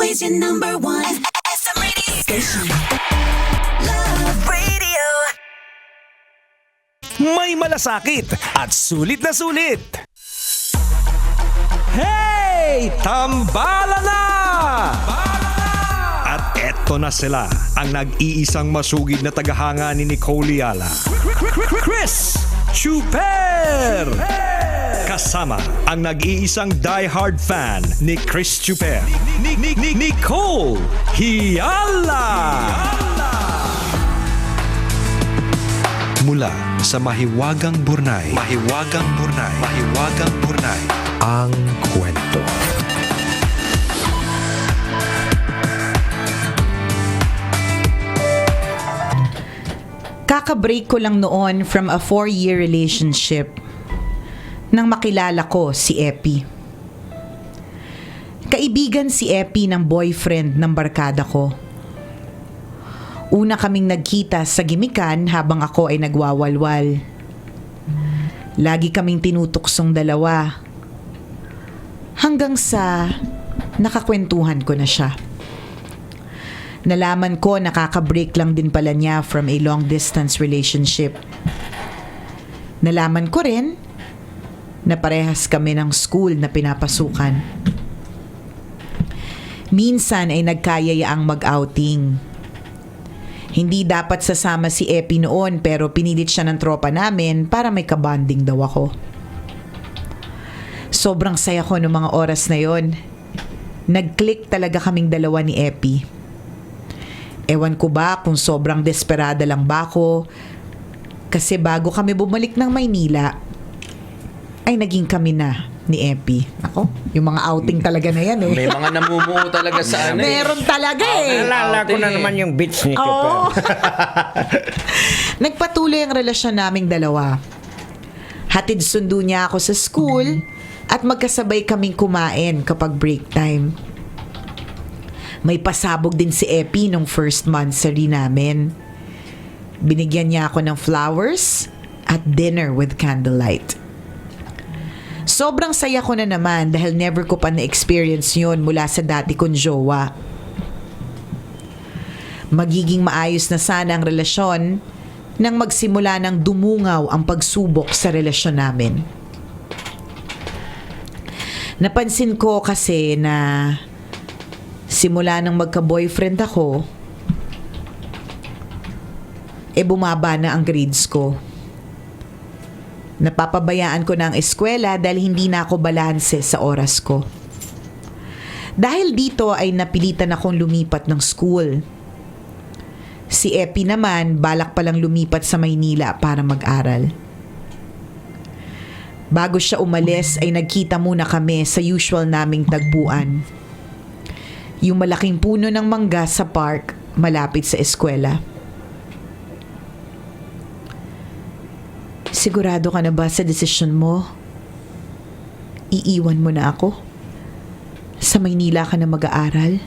always your number one. SM Radio Station. Love Radio. May malasakit at sulit na sulit. Hey! Tambala na! At eto na sila, ang nag-iisang masugid na tagahanga ni Nicole Yala. Chris Chuper! Kasama ang nag-iisang die-hard fan ni Chris Chuper, Nicole Hiala! Mula sa Mahiwagang Burnay, ang kwento. Kaka-break ko lang noon from a 4-year relationship nang makilala ko si Epi. Kaibigan si Epi ng boyfriend ng barkada ko. Una kaming nagkita sa gimikan habang ako ay nagwawalwal. Lagi kaming tinutuksong dalawa. Hanggang sa nakakwentuhan ko na siya. Nalaman ko nakaka-break lang din pala niya from a long distance relationship. Nalaman ko rin na parehas kami ng school na pinapasukan. Minsan ay nagkayayaang mag-outing. Hindi dapat sasama si Epi noon pero pinilit siya ng tropa namin para may kabanding daw ako. Sobrang saya ko noong mga oras na yon. Nag-click talaga kaming dalawa ni Epi. Ewan ko ba kung sobrang desperada lang ba ako kasi bago kami bumalik ng Maynila ay naging kami na ni Epi. Ako, yung mga outing talaga na yan eh. May mga namumuo talaga sa ano. Meron talaga eh. Nalala ko na naman yung beats ni Chuper. Oo. Nagpatuloy ang relasyon naming dalawa. Hatid sundo niya ako sa school at magkasabay kaming kumain kapag break time. May pasabog din si Epi nung first monthsary namin. Binigyan niya ako ng flowers at dinner with candlelight. Sobrang saya ko na naman dahil never ko pa na-experience yun mula sa dati kong jowa. Magiging maayos na sana ang relasyon nang magsimula ng dumungaw ang pagsubok sa relasyon namin. Napansin ko kasi na simula nang magka-boyfriend ako, bumaba na ang grades ko. Napapabayaan ko na ang eskwela dahil hindi na ako balanse sa oras ko. Dahil dito ay napilitan akong lumipat ng school. Si Epi naman balak palang lumipat sa Maynila para mag-aral. Bago siya umalis ay nagkita muna kami sa usual naming tagpuan. Yung malaking puno ng mangga sa park malapit sa eskwela. Sigurado ka na ba sa desisyon mo? Iiwan mo na ako? Sa Maynila ka na mag-aaral?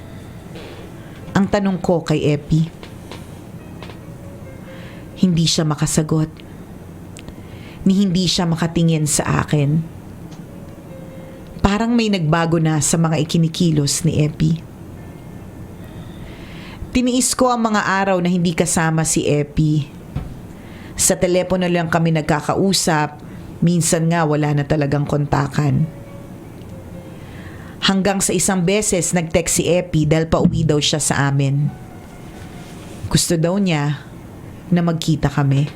Ang tanong ko kay Epi. Hindi siya makasagot. Ni hindi siya makatingin sa akin. Parang may nagbago na sa mga ikinikilos ni Epi. Tiniis ko ang mga araw na hindi kasama si Epi. Sa telepono lang kami nagkakausap, minsan nga wala na talagang kontakan. Hanggang sa isang beses nag-text si Epi dahil pauwi daw siya sa amin. Gusto daw niya na magkita kami.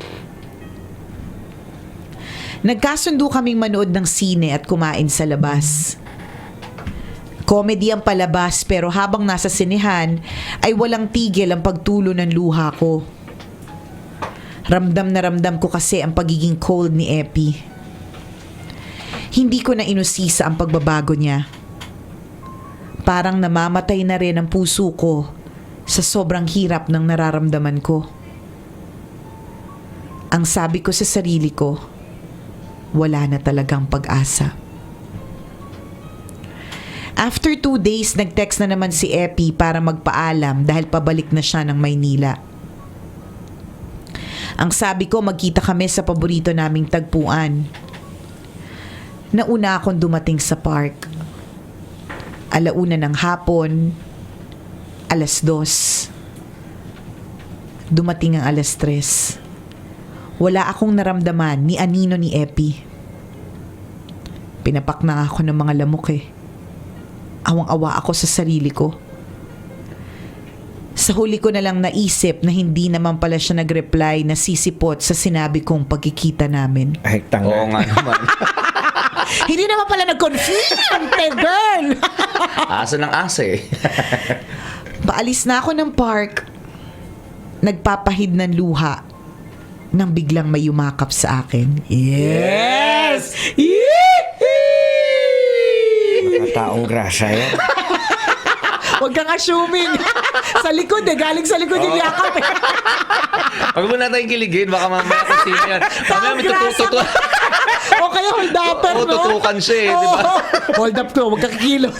Nagkasundo kaming manood ng sine at kumain sa labas. Comedy ang palabas pero habang nasa sinehan ay walang tigil ang pagtulo ng luha ko. Ramdam na ramdam ko kasi ang pagiging cold ni Epi. Hindi ko na inusisa ang pagbabago niya. Parang namamatay na rin ang puso ko sa sobrang hirap ng nararamdaman ko. Ang sabi ko sa sarili ko, wala na talagang pag-asa. After 2 days, nag-text na naman si Epi para magpaalam dahil pabalik na siya ng Maynila. Ang sabi ko, magkita kami sa paborito naming tagpuan. Nauna akong dumating sa park. 1:00 ng hapon, 2:00. Dumating ang 3:00. Wala akong naramdaman ni anino ni Epi. Pinapak na ako ng mga lamok eh. Awang-awa ako sa sarili ko. Sa huli ko na lang naisip na hindi naman pala siya nag-reply na sisipot sa sinabi kong pagkikita namin. Ay, tanga. Oo nga naman. Hindi naman pala nag-confirm, girl! Asa ng asa eh. Paalis na ako ng park. Nagpapahid ng luha nang biglang may yumakap sa akin. Yes! Mga taong grasa yan. Huwag kang assuming. Sa likod eh. Galing sa likod yung yakap eh. Huwag mo natin kiligin. Baka mamaya kung sino yan. Mamaya may tutututo. O kaya hold upper, Oo, no? tutukan siya eh, di ba? Oo. Hold up to. Huwag kang kilos.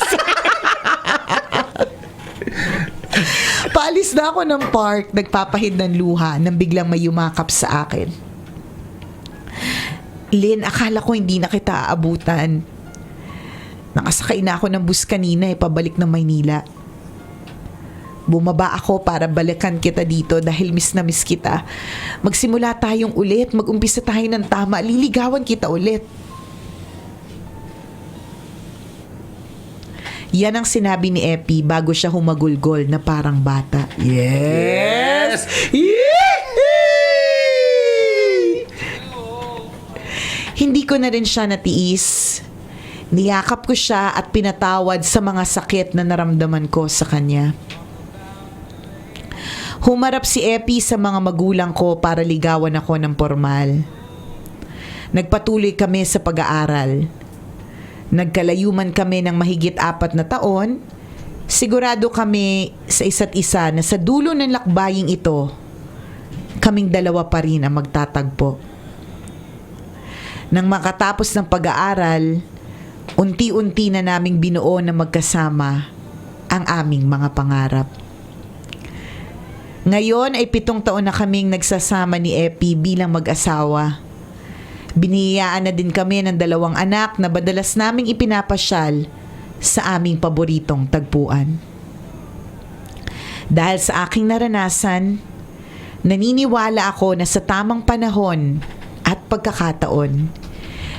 Paalis na ako ng park. Nagpapahid ng luha nang biglang may yumakap sa akin. Lynn, akala ko hindi na kita aabutan. Nakasakay na ako ng bus kanina pabalik ng Maynila. Bumaba ako para balikan kita dito dahil miss na miss kita. Magsimula tayong ulit, mag-umpisa tayo ng tama, liligawan kita ulit. Yan ang sinabi ni Epi bago siya humagulgol na parang bata. Yes! Hindi ko na rin siya natiis. Niyakap ko siya at pinatawad sa mga sakit na naramdaman ko sa kanya. Humarap si Epi sa mga magulang ko para ligawan ako ng formal. Nagpatuloy kami sa pag-aaral. Nagkalayuman kami ng mahigit 4 na taon. Sigurado kami sa isa't isa na sa dulo ng lakbaying ito, kaming dalawa pa rin ang magtatagpo. Nang makatapos ng pag-aaral, unti-unti na naming binuo na magkasama ang aming mga pangarap. Ngayon ay 7 taon na kaming nagsasama ni Epi bilang mag-asawa. Biniyayaan na din kami ng 2 anak na madalas naming ipinapasyal sa aming paboritong tagpuan. Dahil sa aking naranasan, naniniwala ako na sa tamang panahon at pagkakataon,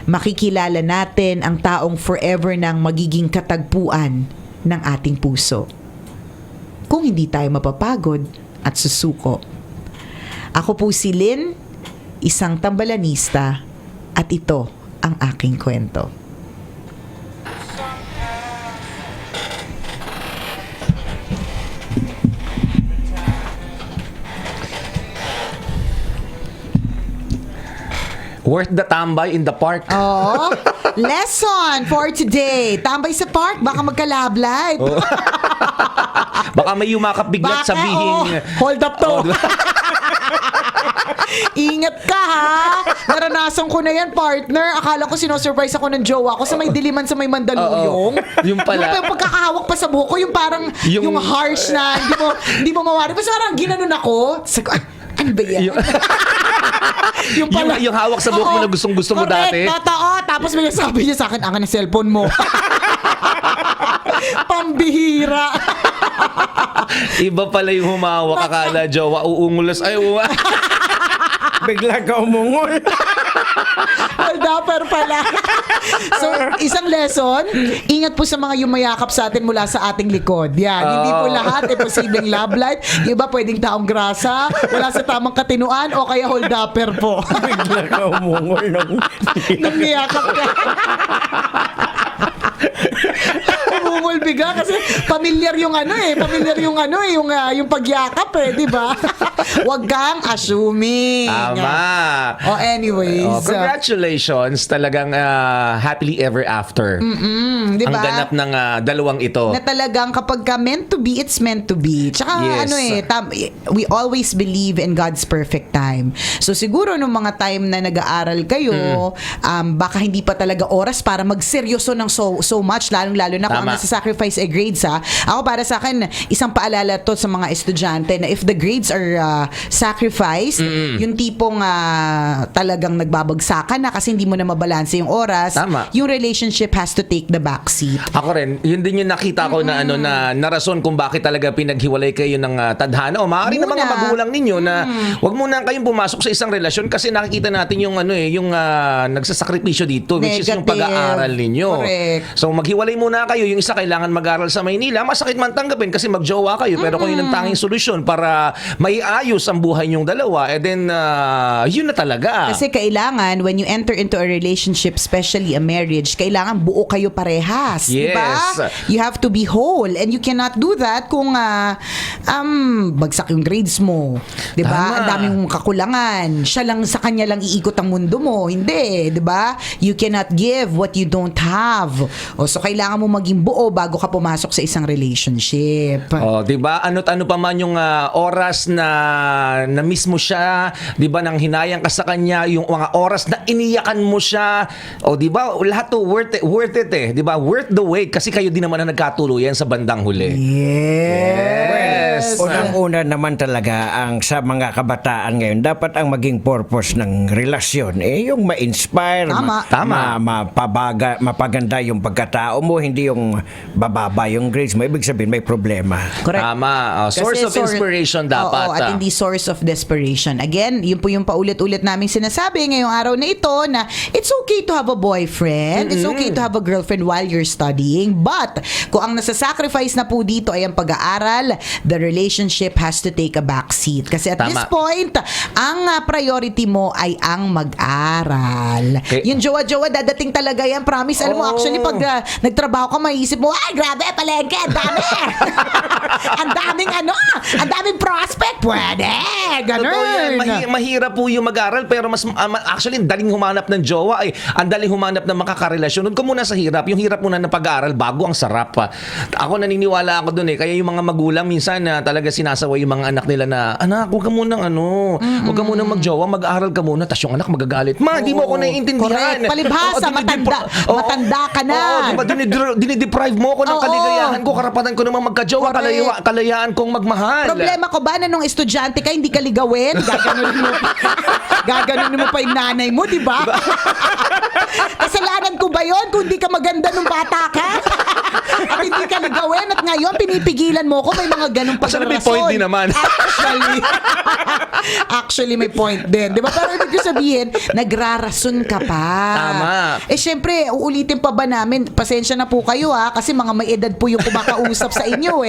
makikilala natin ang taong forever nang magiging katagpuan ng ating puso. Kung hindi tayo mapapagod at susuko. Ako po si Lynn, isang tambalanista, at ito ang aking kwento. Worth the tambay in the park. Oh, lesson for today. Tambay sa park, baka magka-love life. Baka may yumakap bigla't sabihin. Hold up to. Ingat ka ha. Naranasan ko na yan, partner. Akala ko sinosurprise ako ng jowa ko sa may diliman sa may Mandaluyong. Yung pala. Yung pagkakahawak pa sa buhok ko, yung parang yung harsh na hindi mo mawari. Basta parang ginanon ako. Sabi ko, ano ba yan? Yung hawak sa buhok mo na gustong-gusto mo dati. Correct, totoo. Tapos may sabi niya sa akin, akin na cellphone mo. Pambihira. Iba pala yung humawak. Akala jowa, uungulas. Ay, Bigla ka umungol. Dapper pala. So, isang lesson, ingat po sa mga yumayakap sa atin mula sa ating likod. Yan, hindi po lahat posibleng love life. Yung iba pwedeng taong grasa, wala sa tamang katinuan, o kaya hold upper po. Bigla ka umungol Nung niyakap ka. Umungol biga kasi familiar yung yung pagyakap di ba? Huwag kang assuming. tama. Anyways. Congratulations. Talagang happily ever after. Di ba? Ang ganap ng 2 ito. Na talagang kapag ka meant to be, it's meant to be. Tsaka Yes. we always believe in God's perfect time. So siguro nung mga time na nag-aaral kayo, baka hindi pa talaga oras para magseryoso ng so much, lalong-lalo na kung ang Tama. nasa magsasacrifice grades Ako para sa akin, isang paalala to sa mga estudyante na if the grades are sacrificed, yung tipong talagang nagbabagsakan na kasi hindi mo na mabalanse yung oras, Tama. yung relationship has to take the backseat. Ako rin, yun din yung nakita ko na na rason kung bakit talaga pinaghiwalay kayo ng tadhana o maaari na mga Muna. magulang ninyo na wag muna kayong pumasok sa isang relasyon kasi nakikita natin yung yung nagsasakripisyo dito, which is yung Negative. pag-aaral ninyo. Correct. So maghiwalay muna kayo, yung isa kailangan mag-aral sa Maynila, masakit man tanggapin kasi magjowa kayo, pero kung yun ang tanging solusyon para maiayos ang buhay niyong dalawa, then yun na talaga. Kasi kailangan, when you enter into a relationship, especially a marriage, kailangan buo kayo parehas. Yes. Diba? You have to be whole. And you cannot do that kung bagsak yung grades mo. Diba? Tama. Ang daming kakulangan. Siya lang, sa kanya lang iikot ang mundo mo. Hindi. Diba? You cannot give what you don't have. So, kailangan mo maging buo bago ka pumasok sa isang relationship. Oh, 'di ba? Ano't ano pa man yung oras na miss mo siya, 'di ba, nang hinayang ka sa kanya, yung mga oras na iniyakan mo siya. Oh, 'di ba? Lahat to worth it 'di ba? Worth the wait kasi kayo din naman ang nagkatuluyan sa bandang huli. Yes. Unang-una naman talaga ang sa mga kabataan ngayon, dapat ang maging purpose ng relasyon yung ma-inspire, Tama. mapaganda yung pagkatao mo, hindi yung bababa yung grades mo. Ibig sabihin may problema. Correct. Tama. Source of inspiration dapat. Oo, at hindi source of desperation. Again, yun po yung paulit-ulit naming sinasabi ngayong araw na ito na it's okay to have a boyfriend, it's okay to have a girlfriend while you're studying, but kung ang nasa-sacrifice na po dito ay ang pag-aaral, the relationship has to take a backseat. Kasi at Tama. this point, ang priority mo ay ang mag-aral. Okay. Yung jowa-jowa, dadating talaga yan. Promise. Alam mo, Oh. actually, pag nagtrabaho ka, maiisip mo, ay, grabe, palengke, ang dami. ang daming prospect. Pwede. Ganun. Totoo yan. Mahirap po yung mag-aral pero mas actually daling humanap ng jowa ay ang daling humanap ng makakarelasyon. Doon ko muna sa hirap. Yung hirap muna ng pag-aaral bago ang sarap. Ako naniniwala ako doon Kaya yung mga magulang minsan talaga sinasaway yung mga anak nila na, anak, huwag ka munang huwag ka munang magjowa, mag-aaral ka muna. Tapos yung anak magagalit. Ma, di mo ako naiintindihan. Correct. Palibhasa, matanda ka na. Oo, diba? Dinideprive mo ako ng kaligayahan ko. Karapatan ko namang magka-jowa. Correct. Kalayaan kong magmahal. Problema ko ba na nung estudyante ka, hindi ka ligawin? Gaganunin mo pa yung nanay mo, di ba? Kasalanan ko ba yun kung hindi ka maganda nung bata ka? At hindi ka ligawin at ngayon pinipigilan mo ko, may mga ganun pa Actually, may point din naman. Actually, may point din. Di ba? Pero ibig ko sabihin, nagrarason ka pa. Tama. Syempre, uulitin pa ba namin? Pasensya na po kayo kasi mga may edad po yung kumakausap sa inyo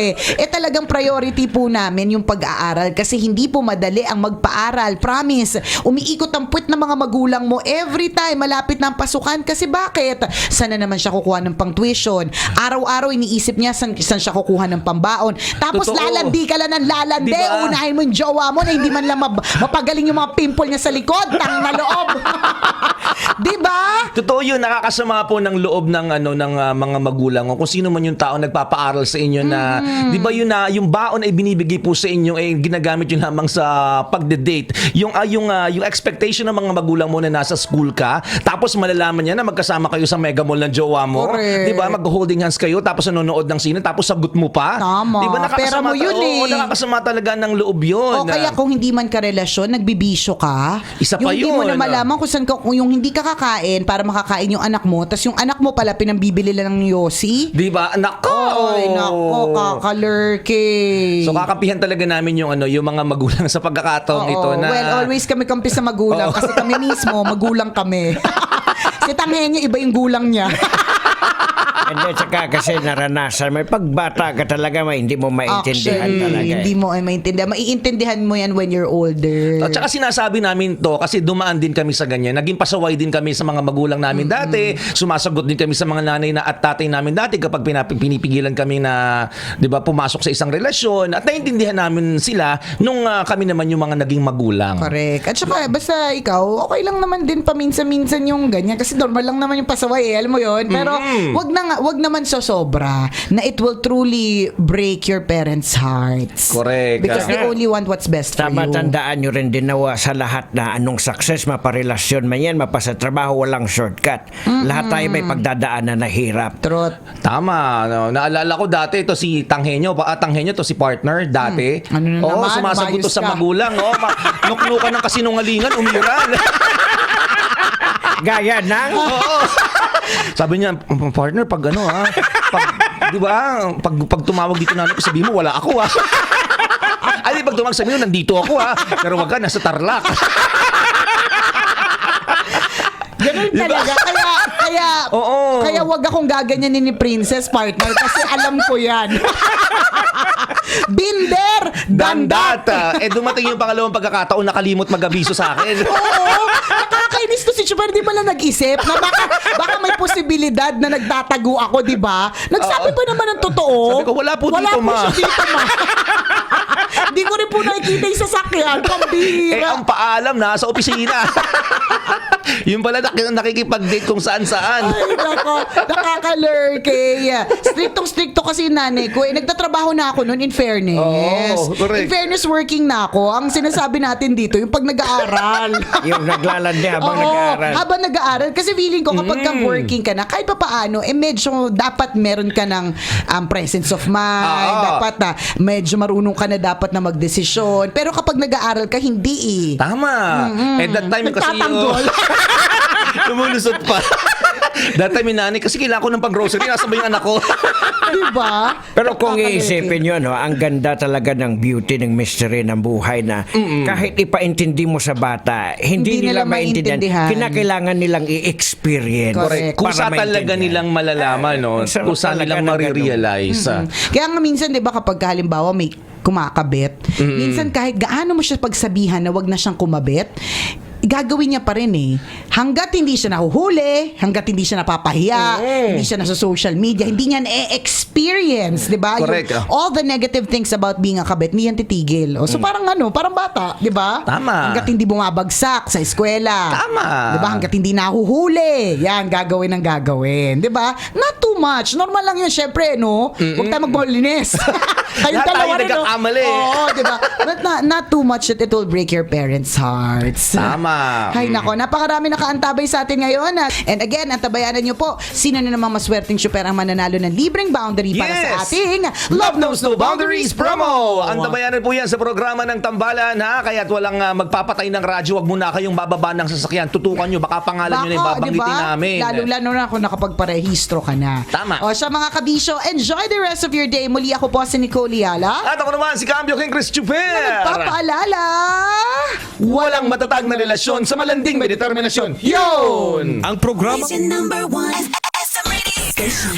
talagang priority po namin yung pag-aaral kasi hindi po madali ang magpaaral. Promise. Umiikot ang puwet ng mga magulang mo every time malapit na ang pasukan kasi bakit? Sana naman siya kukuha ng pang-tuition. Araw-araw iniisip niya saan siya kukuha ng pambaon. Tapos Totoo. lalandi ka lang ng lalandi. Diba? Unahin mo yung jowa mo na hindi man lang mapagaling yung mga pimple niya sa likod. Tang na loob. Diba? Totoo yun, nakakasama po ng loob ng mga magulang o kung sino man yung tao nagpapaaral sa inyo na, di ba yun na yung baon ay binibigay po sa inyo ginagamit yun lamang sa pagde-date. Yung expectation ng mga magulang mo na nasa school ka, tapos malalaman niya na magkasama kayo sa mega mall ng jowa mo. Correct. Di ba? Mag-holding hands kayo tapos nanonood ng sine tapos sagot mo pa. Tama. Di ba? Pera mo yun nakakasama talaga ng loob yun. O kaya kung hindi man ka relasyon, nagbibisyo ka. Isa pa yung hindi mo yun, na malaman kung saan kung yung hindi ka kakain para makakain yung anak mo, tas yung anak mo pala pinambibili lang ng yosi. Di ba? Nako! Ay, nako, kakalurke. So kakapihan talaga namin yung mga magulang sa pagkakataong ito na Well, always kami kampi sa magulang kasi kami mismo, magulang kami. Si Tanghenyo, iba yung gulang niya. Hindi, tsaka kasi naranasan. May pagbata ka talaga, hindi mo maintindihan talaga. Hindi mo ay maintindihan. Maiintindihan mo yan when you're older. At saka sinasabi namin to kasi dumaan din kami sa ganyan. Naging pasaway din kami sa mga magulang namin dati. Sumasagot din kami sa mga nanay at tatay namin dati kapag pinipigilan kami na, 'di ba, pumasok sa isang relasyon. At naiintindihan namin sila nung kami naman yung mga naging magulang. Correct. At saka, basta ikaw, okay lang naman din paminsan-minsan yung ganyan. Kasi normal lang naman yung pasaway alam mo yon. Pero, wag na nga, wag naman sobra na it will truly break your parents' hearts. Correct. Because they only want what's best for Tama, you. tandaan nyo rin din nawa sa lahat na anong success, maparelasyon man yan, mapasa trabaho, walang shortcut. Lahat tayo may pagdadaanan na hirap. Truth. Tama. No? Naalala ko dati ito si Tanghenyo. Tanghenyo to si partner dati. Ano na Oo, naman? sumasagot to Umayos sa ka. magulang. Oo, nuknukan ng kasinungalingan, umiral. Gaya ng... Oo. Sabi niya, partner, pag ano di ba, pag tumawag dito namin ko, sabihin mo, wala ako Ay, pag tumawag sabihin mo, nandito ako pero wag ka, nasa Tarlac. Ganun talaga. Oo. Kaya wag akong gaganyanin ni Princess, partner, kasi alam ko yan. Binder! Dandata. Dumating yung pangalawang pagkakataon, nakalimot mag-abiso sa akin. Oo! Nakakainis to si Chuper, di ba lang nag-isip na baka may posibilidad na nagtatago ako, di ba? Nagsabi pa naman ng totoo. Sabi ko, wala po dito, ma. Wala po siya dito, ma. Di ko rin po nakikita yung sasakyan. Pambihira. Ang paalam na sa opisina. Yung pala nakikipag-date kung saan-saan. Ay, nako. Nakakalurkey. Striktong-strikto kasi yung nanay ko. Nagtatrabaho na ako noon, in fairness. Oo, correct. In fairness, working na ako. Ang sinasabi natin dito, yung pag nag-aaral. Yung naglalandi habang Oo, nag-aaral. habang nag-aaral. Kasi feeling ko kapag ka working ka na, kahit pa paano, medyo dapat meron ka ng presence of mind. Oo. Dapat na medyo marunong ka na dapat na magdesisyon. Pero kapag nag-aaral ka, hindi Tama. At that time kasi Nagtatanggol. lumulusot pa. That time yung nanay, kasi kailangan ko ng pang-grocery, nasa ba yung anak ko? Diba? Pero kung Nakakalurkey. iisipin nyo, no, ang ganda talaga ng beauty, ng mystery ng buhay na kahit ipaintindi mo sa bata, hindi Hindi nila nila maintindihan. Kinakailangan nilang i-experience. Correct. Kusa para talaga maintindihan. nilang malalaman, no? Sarap Kusa talaga nilang na marirealize. Kaya nga minsan, di ba, kapag halimbawa may kumakabit, minsan kahit gaano mo siya pagsabihan na wag na siyang kumabit, gagawin niya pa rin hanggat hindi siya nahuhuli, hanggat hindi siya napapahiya, hindi siya nasa social media, hindi niya na-experience, di ba? Correct. All the negative things about being a kabit, hindi yan titigil. So parang parang bata, di ba? Tama. Hanggat hindi bumabagsak sa eskwela. Tama. Di ba? Hanggat hindi nahuhuli, yan, gagawin ang gagawin. Di ba? Not too much. Normal lang yan, syempre, no? Huwag tayo magmalinis. Kayong Lahat tayo dalawa rin, no? nagkakamali. Oo, di ba? But not too much that it will break your parents' hearts. Tama. Ay nako, napakarami nakaantabay sa atin ngayon. And again, antabayanan nyo po, sino na namang maswerteng super ang mananalo ng libreng boundary para sa Yes! ating Love Knows No Boundaries promo! Ang tabayanan po yan sa programa ng Tambalan, Kaya't walang magpapatay ng radyo. Huwag muna kayong bababa ng sasakyan. Tutukan nyo, baka pangalan nyo na yung babanggitin namin. Lalo na kung nakapagparehistro ka na. Tama. O siya mga kabisyo, enjoy the rest of your day. Muli ako po si Nicole Yala. At ako naman si Cambio King Chris Chuper. Papaalala, Walang matatag na relasyon sa malanding may determinasyon. Yun! Ang programa Station number 1 SM Radio Station.